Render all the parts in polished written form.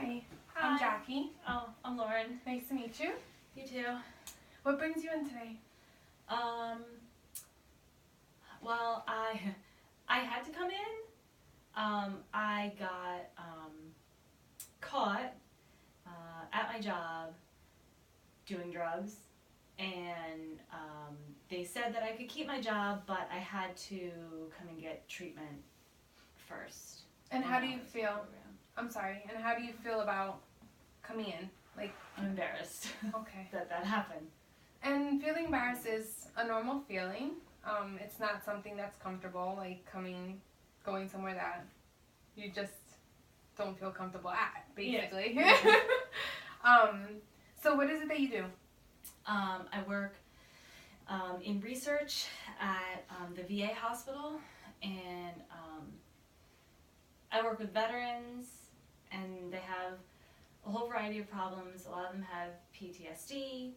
Hi, Hi. I'm Jackie. Oh, I'm Lauren. Nice to meet you. You too. What brings you in today? Well, I had to come in. I got caught at my job doing drugs, and they said that I could keep my job, but I had to come and get treatment first. And how do you Wellness feel? program. I'm sorry. And how do you feel about coming in? I'm embarrassed Okay. that happened. And feeling embarrassed is a normal feeling. It's not something that's comfortable, like going somewhere that you just don't feel comfortable at, basically. Yeah. So what is it that you do? I work in research at the VA hospital, and I work with veterans, and they have a whole variety of problems. A lot of them have PTSD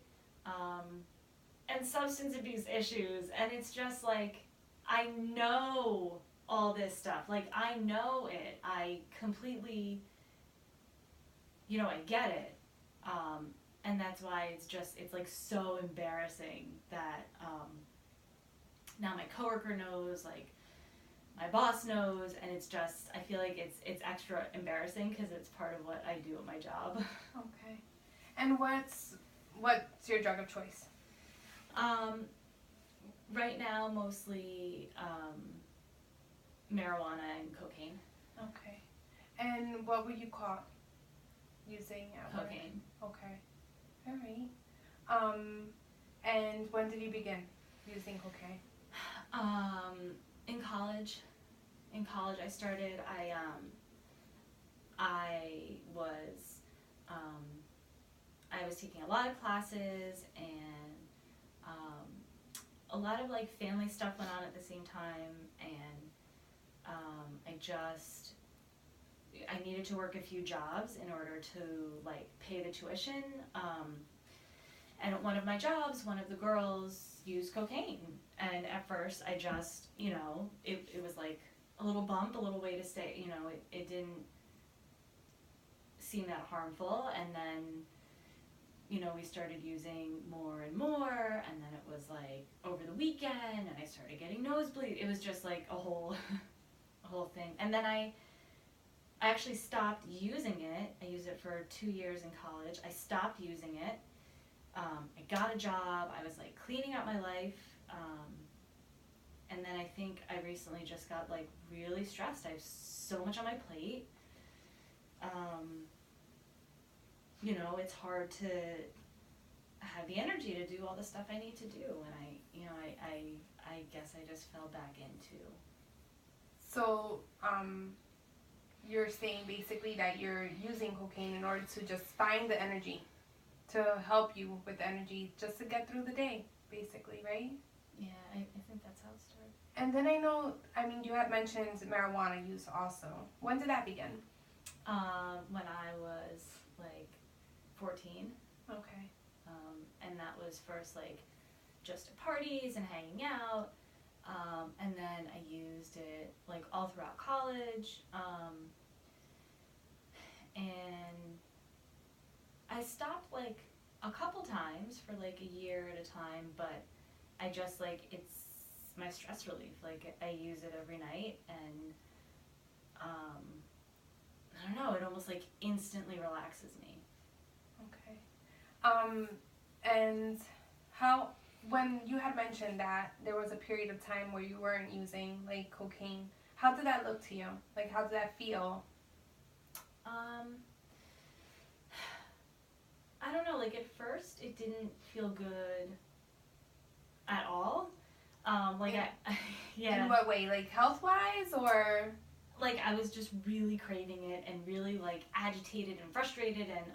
and substance abuse issues, and it's just like, I know all this stuff. Like, I know it. I completely, I get it. And that's why it's like so embarrassing that now my coworker knows, like my boss knows, and it's just, I feel like it's extra embarrassing because it's part of what I do at my job. Okay. And what's your drug of choice? Right now, mostly marijuana and cocaine. Okay. And what were you caught using at work? Cocaine. Okay. All right. And when did you begin using cocaine? In college. In college, I started. I was taking a lot of classes, and a lot of like family stuff went on at the same time, and I needed to work a few jobs in order to like pay the tuition. And at one of my jobs, one of the girls used cocaine, and at first I just, it was like a little bump, a little way to stay, it didn't seem that harmful, and then we started using more and more, and then it was like over the weekend, and I started getting nosebleed. It was just like a whole thing. And then I actually stopped using it. I used it for 2 years in college. I stopped using it. I got a job. I was like cleaning up my life. And then I think I recently just got like really stressed. I have so much on my plate. It's hard to have the energy to do all the stuff I need to do, and I guess I just fell back into. So, you're saying basically that you're using cocaine in order to just find the energy, to help you with the energy, just to get through the day, basically, right? Yeah, I think that's how it started. And then you had mentioned marijuana use also. When did that begin? When I was like 14. Okay. And that was first like just at parties and hanging out. And then I used it like all throughout college. And I stopped like a couple times for like a year at a time, but I just like, it's my stress relief. Like, I use it every night, and I don't know, it almost like instantly relaxes me. Okay. And when you had mentioned that there was a period of time where you weren't using like cocaine, how did that look to you? Like, how did that feel? I don't know, like at first it didn't feel good at all. Yeah. In what way? Like health-wise, or? Like, I was just really craving it and really like agitated and frustrated, and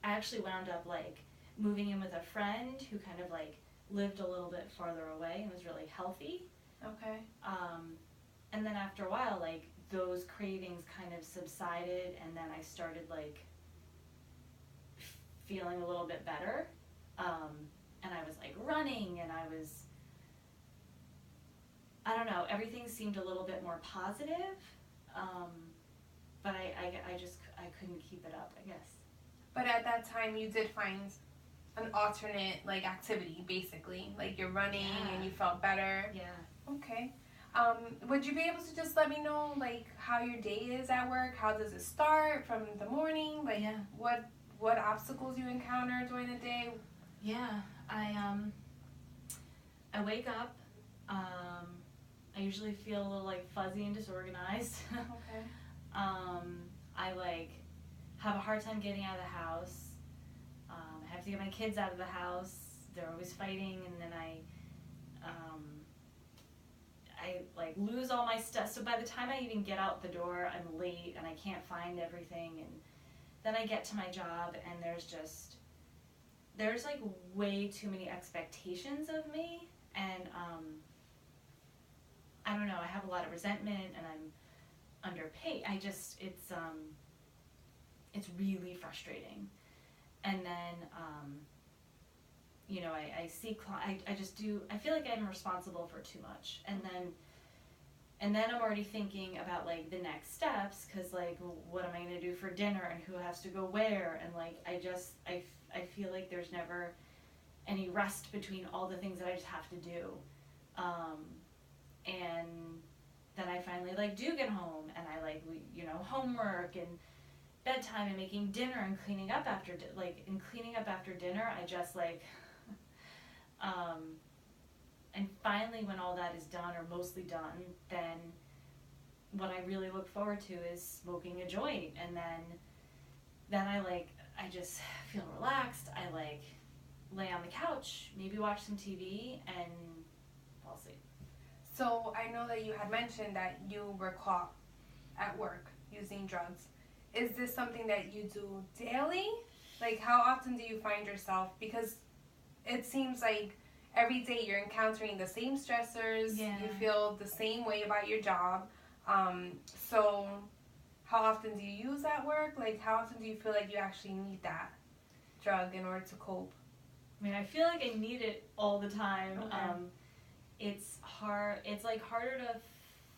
I actually wound up like moving in with a friend who kind of like lived a little bit farther away and was really healthy. Okay. And then after a while, like those cravings kind of subsided, and then I started like feeling a little bit better. And I was like running, and I don't know, everything seemed a little bit more positive. but I couldn't keep it up, I guess. But at that time, you did find an alternate like activity, basically, like you're running and you felt better. Yeah. Okay. Would you be able to just let me know like how your day is at work? How does it start from the morning? Like what obstacles you encounter during the day? Yeah. I wake up. I usually feel a little like fuzzy and disorganized. Okay. I like have a hard time getting out of the house. I have to get my kids out of the house. They're always fighting, and then I like lose all my stuff. So by the time I even get out the door, I'm late and I can't find everything. And then I get to my job, and there's like way too many expectations of me, and I don't know. I have a lot of resentment, and I'm underpaid. It's really frustrating. And then, I see, I feel like I'm responsible for too much. And then I'm already thinking about, like, the next steps, because, like, what am I going to do for dinner, and who has to go where, and, like, I feel like there's never any rest between all the things that I just have to do. And then I finally, like, do get home, and I, like, homework, and bedtime, and making dinner, and cleaning up after dinner, I just, like, and finally when all that is done, or mostly done, then what I really look forward to is smoking a joint, and then I just feel relaxed. I, like, lay on the couch, maybe watch some TV, and fall asleep. So I know that you had mentioned that you were caught at work using drugs. Is this something that you do daily? Like, how often do you find yourself? Because it seems like every day you're encountering the same stressors. Yeah. You feel the same way about your job. So how often do you use that work? Like, how often do you feel like you actually need that drug in order to cope? I mean, I feel like I need it all the time. Okay. It's hard. It's, like, harder to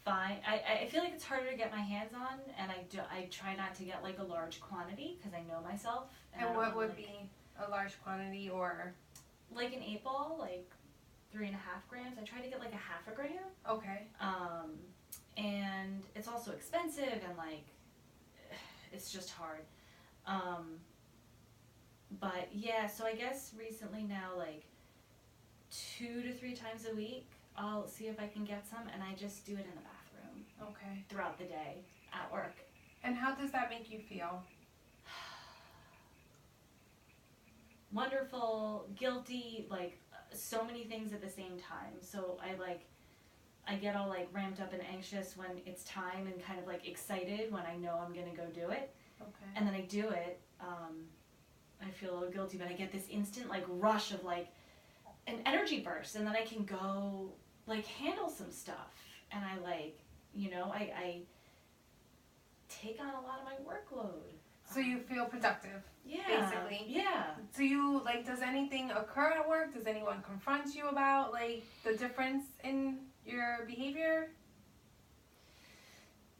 find. I feel like it's harder to get my hands on, and I try not to get, like, a large quantity, because I know myself. And what would be a large quantity, or? Like an 8-ball, like 3.5 grams. I try to get, like, a half a gram. Okay. And it's also expensive, and, like, it's just hard. But yeah, so I guess recently now, like, 2 to 3 times a week, I'll see if I can get some, and I just do it in the bathroom. Okay. Throughout the day at work. And how does that make you feel? Wonderful, guilty, like, so many things at the same time. So I get all, like, ramped up and anxious when it's time, and kind of, like, excited when I know I'm gonna go do it. Okay. And then I do it. I feel a little guilty, but I get this instant, like, rush of, like, an energy burst, and then I can go, like, handle some stuff. And I, like, I take on a lot of my workload. So you feel productive, basically. Yeah. Do you, like, does anything occur at work? Does anyone confront you about, like, the difference in your behavior?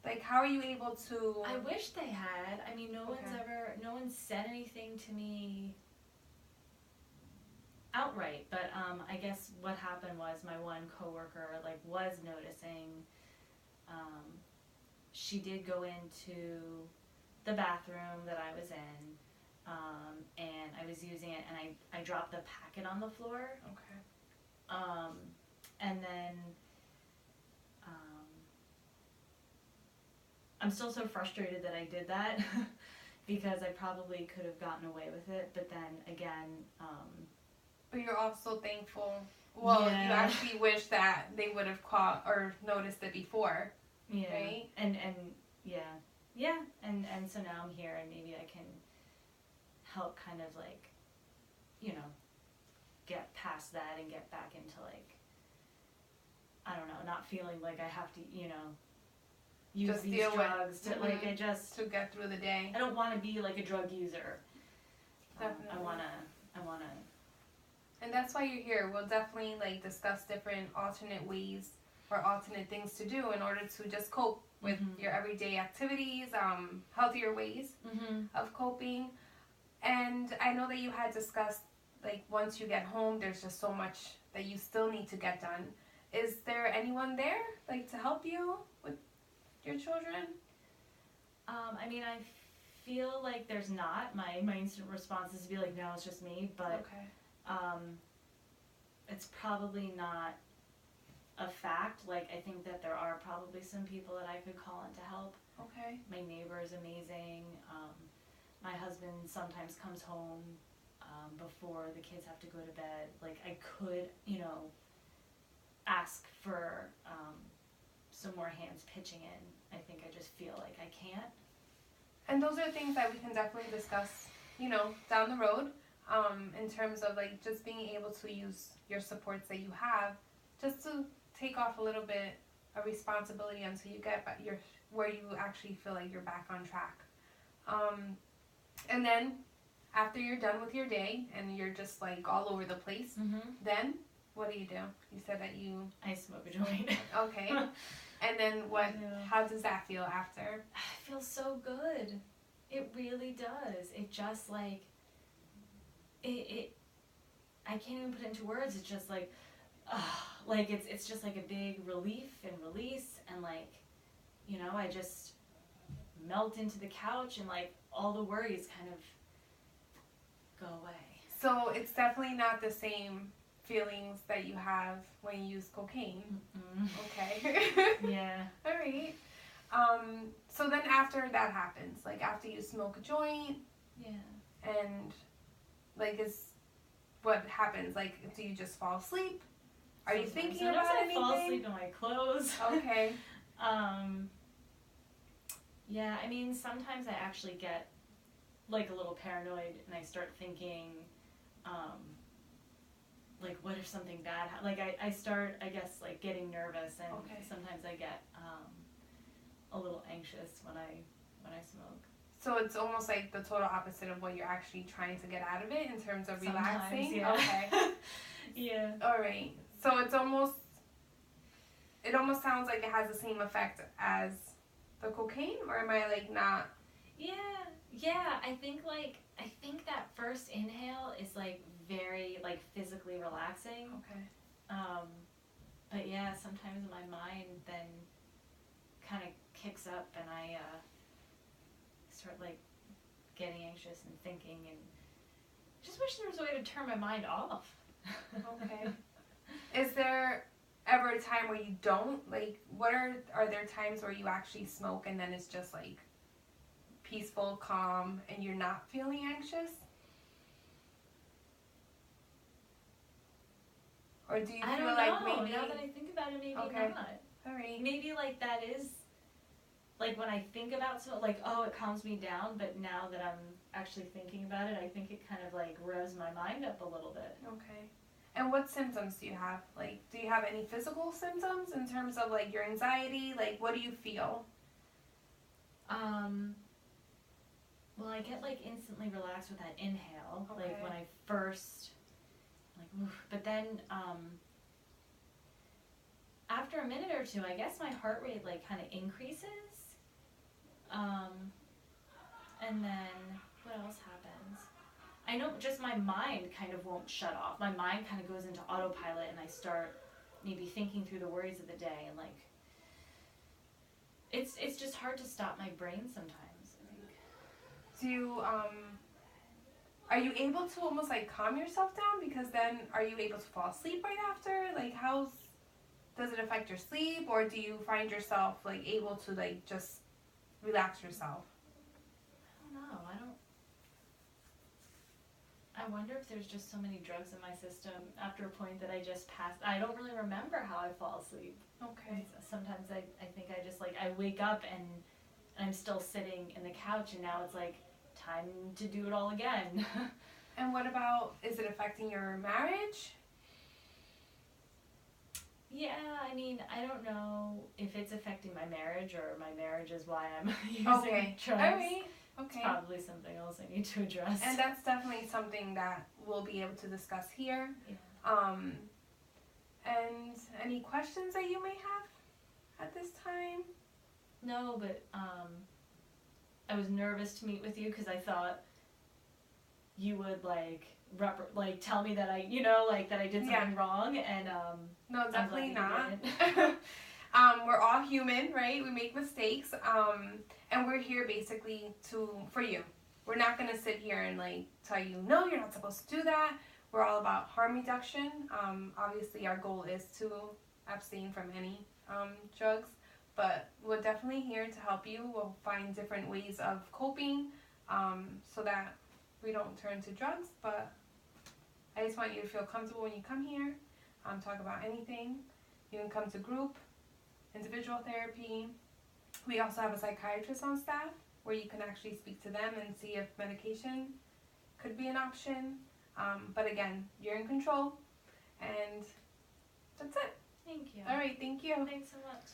Like, how are you able to... I wish they had. I mean, no one's said anything to me outright, but I guess what happened was my one coworker, like, was noticing. She did go into the bathroom that I was in, and I was using it, and I dropped the packet on the floor. Okay. And then I'm still so frustrated that I did that because I probably could have gotten away with it, but then again, But you're also thankful. Well, Yeah. you actually wish that they would have caught or noticed it before, yeah, right? and so now I'm here, and maybe I can help kind of, like, get past that and get back into, like, I don't know, not feeling like I have to, use Just these deal with- drugs to, like, To get through the day. I don't want to be like a drug user. Definitely. I wanna. And that's why you're here. We'll definitely, like, discuss different alternate ways or alternate things to do in order to just cope with your everyday activities, healthier ways of coping. And I know that you had discussed, like, once you get home, there's just so much that you still need to get done. Is there anyone there, like, to help you with your children? I mean, I feel like there's not. My instant response is to be like, no, it's just me. But it's probably not a fact. Like, I think that there are probably some people that I could call in to help. Okay. My neighbor is amazing. My husband sometimes comes home before the kids have to go to bed. Like, I could, ask for some more hands pitching in. I think I just feel like I can't. And those are things that we can definitely discuss, down the road, in terms of, like, just being able to use your supports that you have just to take off a little bit of responsibility until you get where you actually feel like you're back on track. And then after you're done with your day and you're just, like, all over the place, then what do? You said that I smoke a joint. Okay. And then what? Yeah. How does that feel after? It feels so good. It really does. It just, like, it I can't even put it into words. It's just like, like, it's just like a big relief and release, and, like, I just melt into the couch and, like, all the worries kind of go away. So it's definitely not the same feelings that you have when you use cocaine. Okay. Yeah. All right. So then after that happens, like, after you smoke a joint, and, like, what happens? Like, do you just fall asleep? Are you thinking about anything? I fall asleep in my clothes. Okay. Yeah, I mean, sometimes I actually get, like, a little paranoid, and I start thinking, like, what if something bad happens? Like, I start, I guess, like, getting nervous, and sometimes I get a little anxious when I smoke. So it's almost like the total opposite of what you're actually trying to get out of it in terms of relaxing? Yeah. Okay. Yeah. All right. So it almost sounds like it has the same effect as the cocaine, or am I, like, not? Yeah. I think that first inhale is, like, very, like, physically relaxing. Okay. But yeah, sometimes my mind then kind of kicks up, and I start, like, getting anxious and thinking, and just wish there was a way to turn my mind off. Okay. Is there ever a time where you don't? Like, are there times where you actually smoke and then it's just, like, peaceful, calm, and you're not feeling anxious? Or do you feel like maybe... Now that I think about it, maybe not. All right. Maybe, like, that is, like, when I think about like, oh, it calms me down, but now that I'm actually thinking about it, I think it kind of, like, revs my mind up a little bit. Okay. And what symptoms do you have? Like, do you have any physical symptoms in terms of, like, your anxiety? Like, what do you feel? Well, I get, like, instantly relaxed with that inhale. Okay. Like, when I first, like, oof. But then, after a minute or two, I guess my heart rate, like, kind of increases. And then, what else happens? I know just my mind kind of won't shut off. My mind kind of goes into autopilot, and I start maybe thinking through the worries of the day, and, like, it's just hard to stop my brain sometimes, I think. Do you, are you able to almost, like, calm yourself down? Because then, are you able to fall asleep right after? Like, does it affect your sleep, or do you find yourself, like, able to, like, just relax yourself? I don't know. I wonder if there's just so many drugs in my system after a point that I just passed. I don't really remember how I fall asleep. Okay. Sometimes I think I just, like, I wake up and I'm still sitting in the couch, and now it's, like, time to do it all again. And what about, is it affecting your marriage? Yeah, I mean, I don't know if it's affecting my marriage, or my marriage is why I'm using drugs. All right. Okay. It's probably something else I need to address. And that's definitely something that we'll be able to discuss here. Yeah. And any questions that you may have at this time? No, but I was nervous to meet with you because I thought you would like tell me that I, that I did something wrong, and No, definitely not. didn't. We're all human, right? We make mistakes, and we're here basically for you. We're not gonna sit here and like tell you, no, you're not supposed to do that. We're all about harm reduction. Obviously, our goal is to abstain from any drugs, but we're definitely here to help you. We'll find different ways of coping, so that we don't turn to drugs. But I just want you to feel comfortable when you come here. Talk about anything. You can come to group, individual therapy. We also have a psychiatrist on staff where you can actually speak to them and see if medication could be an option. But again, you're in control, and that's it. Thank you. All right, thank you. Thanks so much.